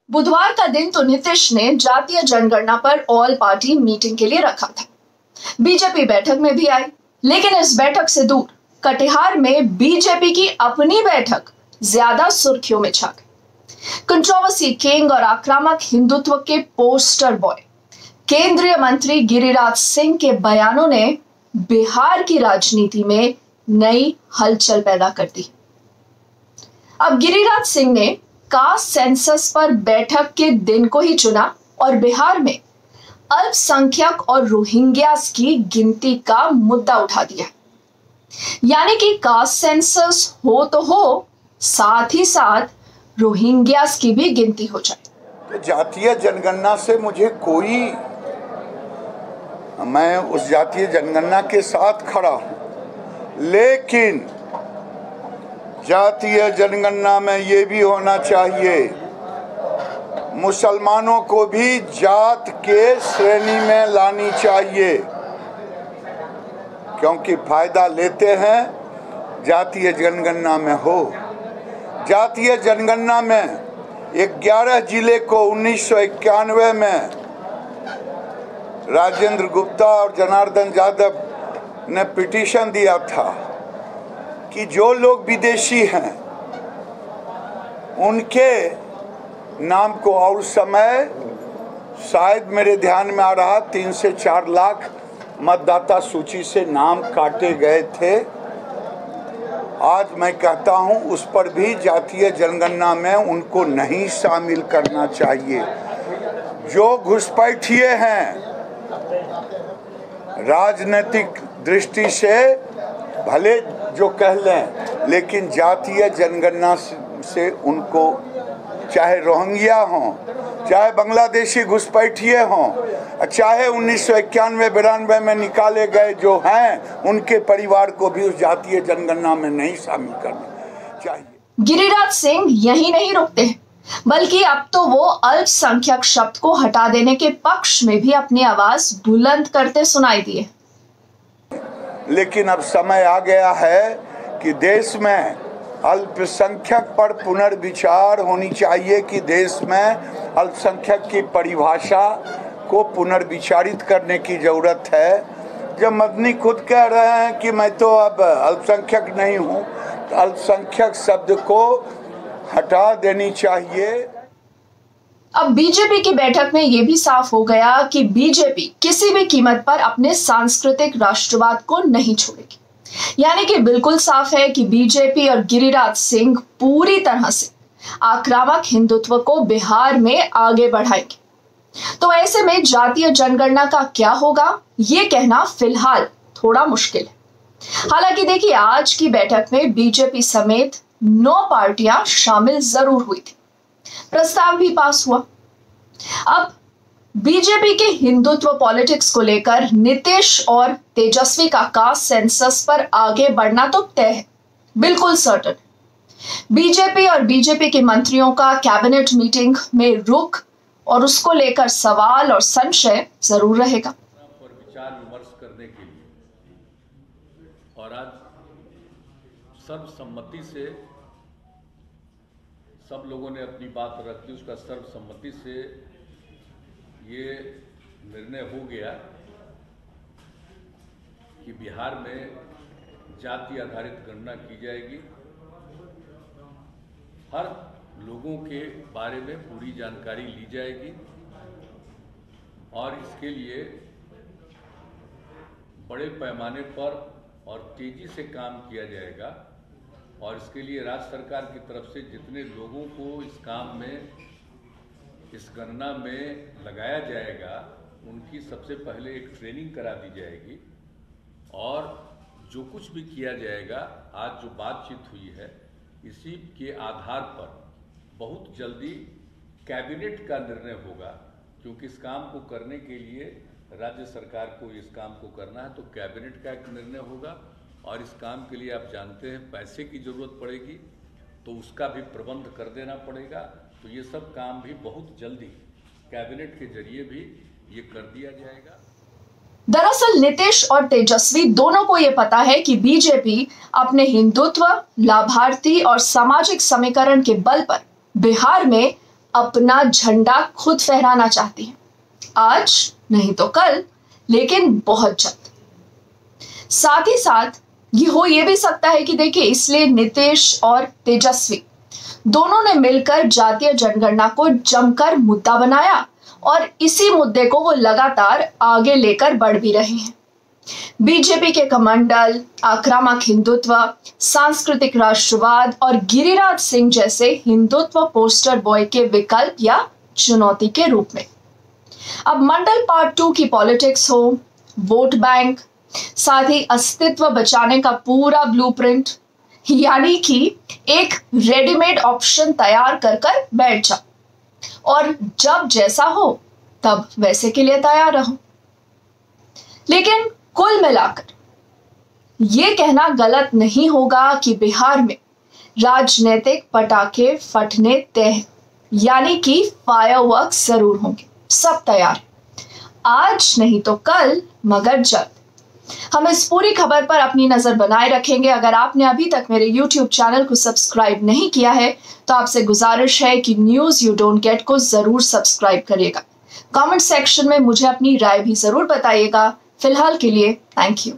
बुधवार का दिन तो नीतीश ने जातीय जनगणना पर ऑल पार्टी मीटिंग के लिए रखा था। बीजेपी बैठक में भी आई, लेकिन इस बैठक से दूर कटिहार में बीजेपी की अपनी बैठक ज्यादा सुर्खियों में छा गई। कंट्रोवर्सी किंग और आक्रामक हिंदुत्व के पोस्टर बॉय केंद्रीय मंत्री गिरिराज सिंह के बयानों ने बिहार की राजनीति में नई हलचल पैदा कर दी। अब गिरिराज सिंह ने कास्ट सेंसस पर बैठक के दिन को ही चुना और बिहार में अल्पसंख्यक और रोहिंग्यास की गिनती का मुद्दा उठा दिया। यानी कि कास्ट सेंसस हो तो हो, साथ ही साथ रोहिंग्यास की भी गिनती हो जाए। जातीय जनगणना से मुझे मैं उस जातीय जनगणना के साथ खड़ा हूं, लेकिन जातीय जनगणना में ये भी होना चाहिए मुसलमानों को भी जात के श्रेणी में लानी चाहिए, क्योंकि फायदा लेते हैं जातीय जनगणना में हो। जातीय जनगणना में 11 जिले को 1991 में राजेंद्र गुप्ता और जनार्दन यादव ने पिटीशन दिया था कि जो लोग विदेशी हैं उनके नाम को, और समय शायद मेरे ध्यान में आ रहा 3 से 4 लाख मतदाता सूची से नाम काटे गए थे। आज मैं कहता हूं उस पर भी जातीय जनगणना में उनको नहीं शामिल करना चाहिए। जो घुसपैठिए हैं राजनीतिक दृष्टि से भले जो कह लें, लेकिन जातीय जनगणना से उनको, चाहे रोहिंग्या हों, चाहे बांग्लादेशी घुसपैठिए हों, चाहे 1991-92 में निकाले गए जो हैं, उनके परिवार को भी उस जातीय जनगणना में नहीं शामिल करना चाहिए। गिरिराज सिंह यही नहीं रुकते हैं, बल्कि अब तो वो अल्पसंख्यक शब्द को हटा देने के पक्ष में भी अपनी आवाज बुलंद करते सुनाई दिए। लेकिन अब समय आ गया है कि देश में अल्पसंख्यक पर पुनर्विचार होनी चाहिए, कि देश में अल्पसंख्यक की परिभाषा को पुनर्विचारित करने की जरूरत है। जब मदनी खुद कह रहे हैं कि मैं तो अब अल्पसंख्यक नहीं हूं, तो अल्पसंख्यक शब्द को हटा देनी चाहिए। अब बीजेपी की बैठक में यह भी साफ हो गया कि बीजेपी किसी भी कीमत पर अपने सांस्कृतिक राष्ट्रवाद को नहीं छोड़ेगी। यानी कि बिल्कुल साफ है कि बीजेपी और गिरिराज सिंह पूरी तरह से आक्रामक हिंदुत्व को बिहार में आगे बढ़ाएंगे। तो ऐसे में जातीय जनगणना का क्या होगा, ये कहना फिलहाल थोड़ा मुश्किल है। हालांकि देखिए, आज की बैठक में बीजेपी समेत 9 पार्टियां शामिल जरूर हुई थी। प्रस्ताव भी पास हुआ। अब बीजेपी के हिंदुत्व पॉलिटिक्स को लेकर नीतीश और तेजस्वी का कास्ट सेंसस पर आगे बढ़ना तो तय है, बिल्कुल सर्टेन। बीजेपी और बीजेपी के मंत्रियों का कैबिनेट मीटिंग में रुख और उसको लेकर सवाल और संशय जरूर रहेगा। पर विचार विमर्श करने के लिए और आज सर्वसम्मति से सब लोगों ने अपनी बात रख दी, उसका सर्वसम्मति से ये निर्णय हो गया कि बिहार में जाति आधारित गणना की जाएगी। हर लोगों के बारे में पूरी जानकारी ली जाएगी और इसके लिए बड़े पैमाने पर और तेजी से काम किया जाएगा। और इसके लिए राज्य सरकार की तरफ से जितने लोगों को इस काम में, इस गणना में लगाया जाएगा, उनकी सबसे पहले एक ट्रेनिंग करा दी जाएगी। और जो कुछ भी किया जाएगा, आज जो बातचीत हुई है, इसी के आधार पर बहुत जल्दी कैबिनेट का निर्णय होगा, क्योंकि इस काम को करने के लिए राज्य सरकार को इस काम को करना है, तो कैबिनेट का एक निर्णय होगा। और इस काम के लिए आप जानते हैं पैसे की जरूरत पड़ेगी, तो उसका भी प्रबंध कर देना पड़ेगा। तो ये सब काम भी बहुत जल्दी कैबिनेट के जरिए भी ये कर दिया जाएगा। दरअसल नीतीश और तेजस्वी दोनों को यह पता है कि बीजेपी अपने हिंदुत्व, लाभार्थी और सामाजिक समीकरण के बल पर बिहार में अपना झंडा खुद फहराना चाहती हैं, आज नहीं तो कल, लेकिन बहुत जल्द। साथ ही साथ ये भी सकता है कि देखिए, इसलिए नीतीश और तेजस्वी दोनों ने मिलकर जातीय जनगणना को जमकर मुद्दा बनाया और इसी मुद्दे को वो लगातार आगे लेकर बढ़ भी रहे हैं। बीजेपी के कमंडल आक्रामक हिंदुत्व, सांस्कृतिक राष्ट्रवाद और गिरिराज सिंह जैसे हिंदुत्व पोस्टर बॉय के विकल्प या चुनौती के रूप में। अब मंडल पार्ट 2 की पॉलिटिक्स हो, वोट बैंक, साथ ही अस्तित्व बचाने का पूरा ब्लूप्रिंट, यानी कि एक रेडीमेड ऑप्शन तैयार कर बैठ जाओ और जब जैसा हो तब वैसे के लिए तैयार रहो। लेकिन कुल मिलाकर यह कहना गलत नहीं होगा कि बिहार में राजनीतिक पटाखे फटने तय हैं, यानी कि फायरवर्क्स जरूर होंगे, सब तैयार है। आज नहीं तो कल, मगर जल्द। हम इस पूरी खबर पर अपनी नजर बनाए रखेंगे। अगर आपने अभी तक मेरे YouTube चैनल को सब्सक्राइब नहीं किया है तो आपसे गुजारिश है कि न्यूज यू डोंट गेट को जरूर सब्सक्राइब करिएगा। कमेंट सेक्शन में मुझे अपनी राय भी जरूर बताइएगा। फिलहाल के लिए थैंक यू।